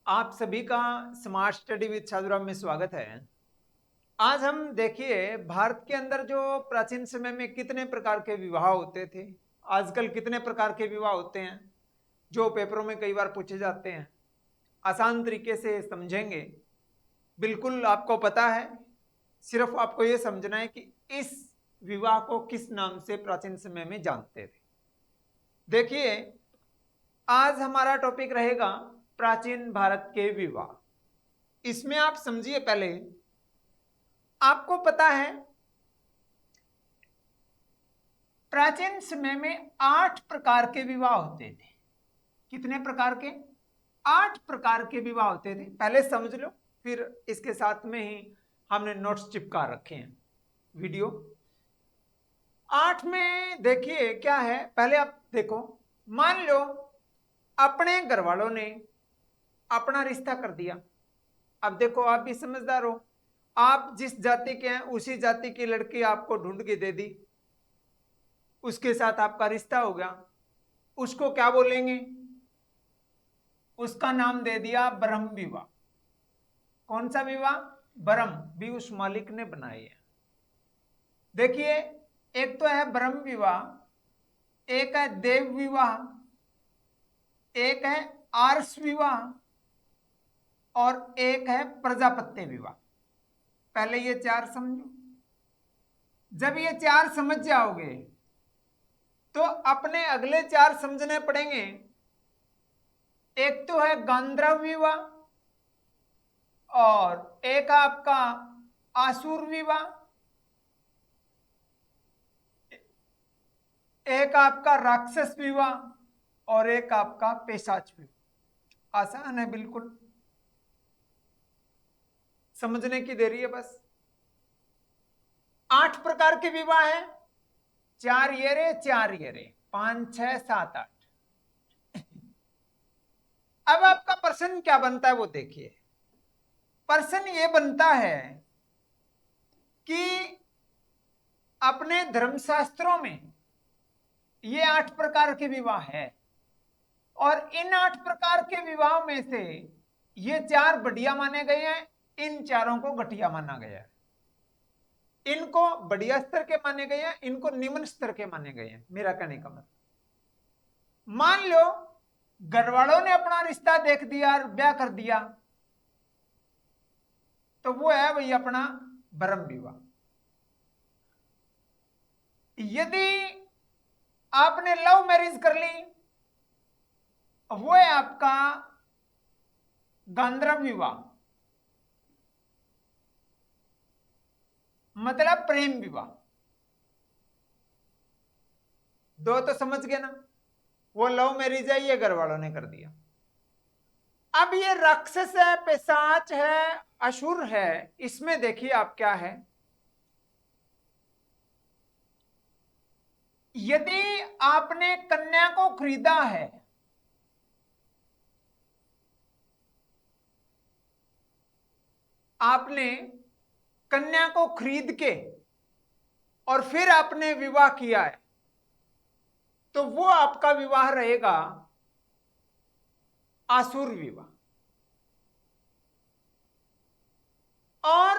आप सभी का स्मार्ट स्टडी विद साधुराम में स्वागत है। आज हम देखिए भारत के अंदर जो प्राचीन समय में कितने प्रकार के विवाह होते थे, आजकल कितने प्रकार के विवाह होते हैं, जो पेपरों में कई बार पूछे जाते हैं। आसान तरीके से समझेंगे, बिल्कुल आपको पता है, सिर्फ आपको ये समझना है कि इस विवाह को किस नाम से प्राचीन समय में जानते थे। देखिए, आज हमारा टॉपिक रहेगा प्राचीन भारत के विवाह। इसमें आप समझिए, पहले आपको पता है प्राचीन समय में 8 प्रकार के विवाह होते थे। कितने प्रकार के? 8 प्रकार के विवाह होते थे। पहले समझ लो, फिर इसके साथ में ही हमने नोट्स चिपका रखे हैं, वीडियो। 8 में देखिए क्या है, पहले आप देखो। मान लो अपने घर वालों ने अपना रिश्ता कर दिया। अब देखो, आप भी समझदार हो, आप जिस जाति के हैं उसी जाति की लड़की आपको ढूंढ के दे दी, उसके साथ आपका रिश्ता हो गया। उसको क्या बोलेंगे? उसका नाम दे दिया ब्रह्म विवाह। कौन सा विवाह? ब्रह्म भी उस मालिक ने बनाए है। देखिए, एक तो है ब्रह्म विवाह, एक है देव विवाह, एक है आर्ष विवाह और एक है प्रजापत्य विवाह। पहले ये 4 समझो। जब ये 4 समझ जाओगे तो अपने अगले 4 समझने पड़ेंगे। एक तो है गांधर्व विवाह, और एक आपका आसुर विवाह, एक आपका राक्षस विवाह और एक आपका पेशाच विवाह। आसान है बिल्कुल, समझने की देरी है बस। 8 प्रकार के विवाह है, 4 ये रे, 4 ये रे, 5 6 7 8। अब आपका प्रश्न क्या बनता है वो देखिए। प्रश्न ये बनता है कि अपने धर्मशास्त्रों में ये 8 प्रकार के विवाह है, और इन 8 प्रकार के विवाह में से ये 4 बढ़िया माने गए हैं, इन चारों को घटिया माना गया है। इनको बढ़िया स्तर के माने गए हैं, इनको निम्न स्तर के माने गए हैं। मेरा कहने का मतलब, मान लो घर वालों ने अपना रिश्ता देख दिया और ब्याह कर दिया, तो वो है वही अपना ब्रह्म विवाह। यदि आपने लव मैरिज कर ली, वो है आपका गांधर्व विवाह, मतलब प्रेम विवाह। दो तो समझ गए ना, वो लव मैरिज है, ये घर वालों ने कर दिया। अब ये राक्षस है, पिशाच है, असुर है, इसमें देखिए आप क्या है। यदि आपने कन्या को खरीदा है, आपने कन्या को खरीद के और फिर आपने विवाह किया है, तो वो आपका विवाह रहेगा आसुर विवाह। और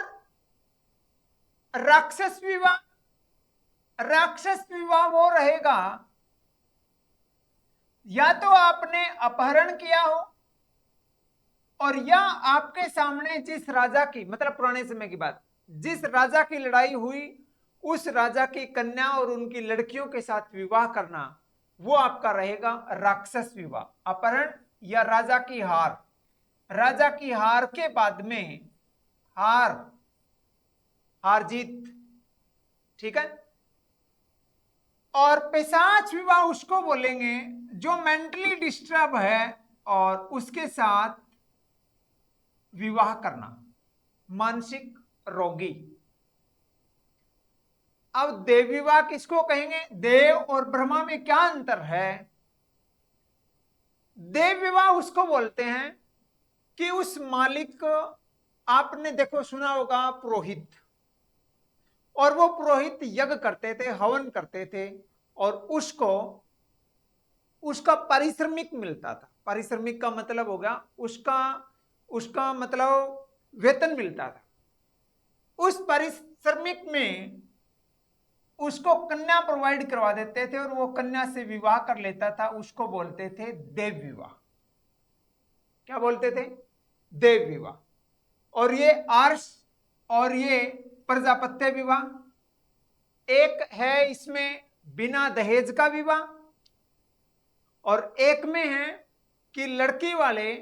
राक्षस विवाह, राक्षस विवाह वो रहेगा, या तो आपने अपहरण किया हो, और या आपके सामने जिस राजा की, मतलब पुराने समय की बात, जिस राजा की लड़ाई हुई उस राजा की कन्या और उनकी लड़कियों के साथ विवाह करना, वो आपका रहेगा राक्षस विवाह। अपहरण या राजा की हार, राजा की हार के बाद में हार जीत, ठीक है। और पिशाच विवाह उसको बोलेंगे जो मेंटली डिस्टर्ब है और उसके साथ विवाह करना, मानसिक रोगी। अब देव विवाह किसको कहेंगे? देव और ब्रह्मा में क्या अंतर है? देव विवाह उसको बोलते हैं कि उस मालिक को, आपने देखो सुना होगा पुरोहित, और वो पुरोहित यज्ञ करते थे, हवन करते थे, और उसको उसका पारिश्रमिक मिलता था। पारिश्रमिक का मतलब होगा उसका उसका मतलब वेतन मिलता था। उस पारिश्रमिक में उसको कन्या प्रोवाइड करवा देते थे और वो कन्या से विवाह कर लेता था, उसको बोलते थे देव विवाह। क्या बोलते थे? देव विवाह। और ये आर्ष और ये प्रजापत्य विवाह। एक है इसमें बिना दहेज का विवाह, और एक में है कि लड़की वाले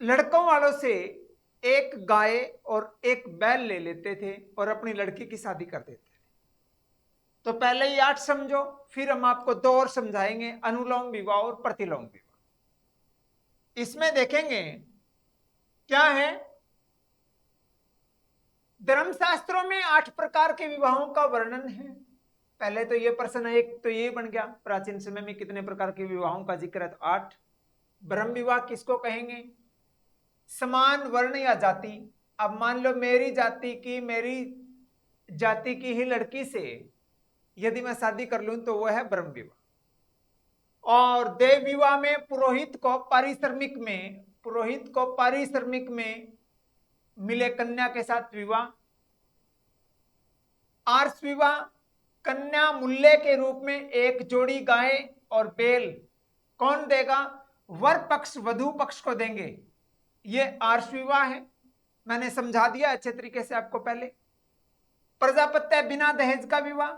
लड़कों वालों से एक गाय और एक बैल ले लेते थे और अपनी लड़की की शादी कर देते थे। तो पहले ही 8 समझो, फिर हम आपको 2 और समझाएंगे, अनुलोम विवाह और प्रतिलोम विवाह। इसमें देखेंगे क्या है, धर्मशास्त्रों में 8 प्रकार के विवाहों का वर्णन है। पहले तो ये प्रश्न एक तो ये बन गया, प्राचीन समय में कितने प्रकार के विवाहों का जिक्र है? तो 8। ब्रह्म विवाह किसको कहेंगे? समान वर्ण या जाति। अब मान लो मेरी जाति की ही लड़की से यदि मैं शादी कर लूं तो वह है ब्रह्म विवाह। और देव विवाह में पुरोहित को पारिश्रमिक में मिले कन्या के साथ विवाह। आर्ष विवाह, कन्या मूल्य के रूप में एक जोड़ी गाय और बैल कौन देगा? वर पक्ष वधु पक्ष को देंगे। ये आर्ष विवाह है, मैंने समझा दिया अच्छे तरीके से आपको पहले। प्रजापत्य बिना दहेज का विवाह।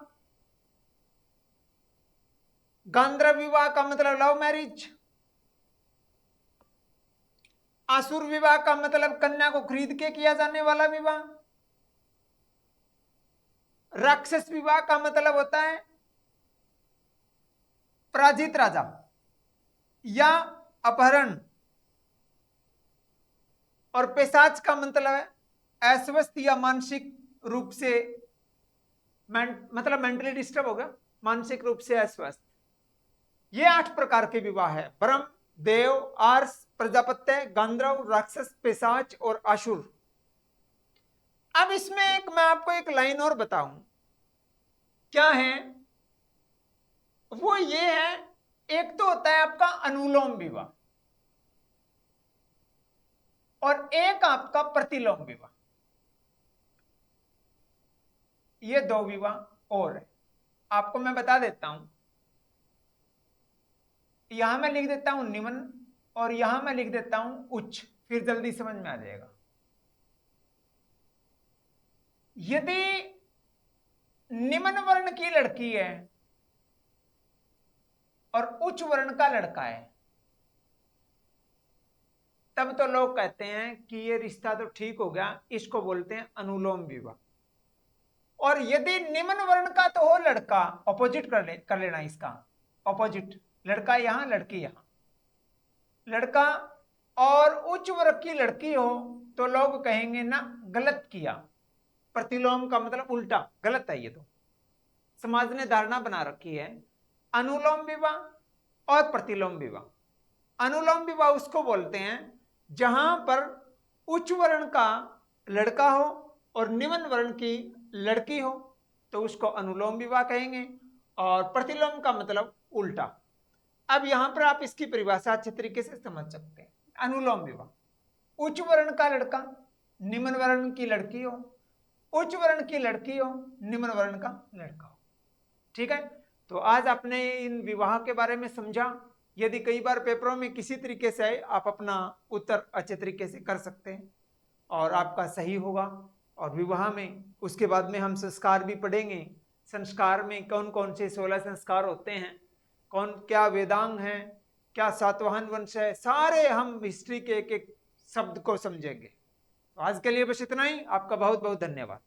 गांधर्व विवाह का मतलब लव मैरिज। आसुर विवाह का मतलब कन्या को खरीद के किया जाने वाला विवाह। राक्षस विवाह का मतलब होता है पराजित राजा या अपहरण। और पिशाच का मतलब है अस्वस्थ या मानसिक रूप से मतलब मेंटली डिस्टर्ब हो गया, मानसिक रूप से अस्वस्थ। ये 8 प्रकार के विवाह है, ब्रह्म, देव, आर्ष, प्रजापत्य, गांधर्व, राक्षस, पिशाच और असुर। अब इसमें मैं आपको एक लाइन और बताऊं, क्या है वो? ये है, एक तो होता है आपका अनुलोम विवाह और एक आपका प्रतिलोम विवाह। ये 2 विवाह और है, आपको मैं बता देता हूं। यहां मैं लिख देता हूं निम्न और यहां मैं लिख देता हूं उच्च, फिर जल्दी समझ में आ जाएगा। यदि निम्न वर्ण की लड़की है और उच्च वर्ण का लड़का है, तब तो लोग कहते हैं कि ये रिश्ता तो ठीक हो गया, इसको बोलते हैं अनुलोम विवाह। और यदि निम्न वर्ण का तो हो लड़का, ऑपोजिट कर लेना इसका, ऑपोजिट, लड़का यहां लड़की यहां, लड़का और उच्च वर्ग की लड़की हो तो लोग कहेंगे ना गलत किया। प्रतिलोम का मतलब उल्टा, गलत है ये तो। समाज ने धारणा बना रखी है अनुलोम विवाह और प्रतिलोम विवाह। अनुलोम विवाह उसको बोलते हैं जहां पर उच्च वर्ण का लड़का हो और निम्न वर्ण की लड़की हो तो उसको अनुलोम विवाह कहेंगे, और प्रतिलोम का मतलब उल्टा। अब यहां पर आप इसकी परिभाषा अच्छे तरीके से समझ सकते हैं। अनुलोम विवाह, उच्च वर्ण का लड़का निम्न वर्ण की लड़की हो, उच्च वर्ण की लड़की हो निम्न वर्ण का लड़का हो। ठीक है, तो आज आपने इन विवाह के बारे में समझा। यदि कई बार पेपरों में किसी तरीके से आए, आप अपना उत्तर अच्छे तरीके से कर सकते हैं और आपका सही होगा। और विवाह में उसके बाद में हम संस्कार भी पढ़ेंगे। संस्कार में कौन कौन से 16 संस्कार होते हैं, कौन क्या वेदांग है, क्या सातवाहन वंश है, सारे हम हिस्ट्री के एक एक शब्द को समझेंगे। तो आज के लिए बस इतना ही। आपका बहुत बहुत धन्यवाद।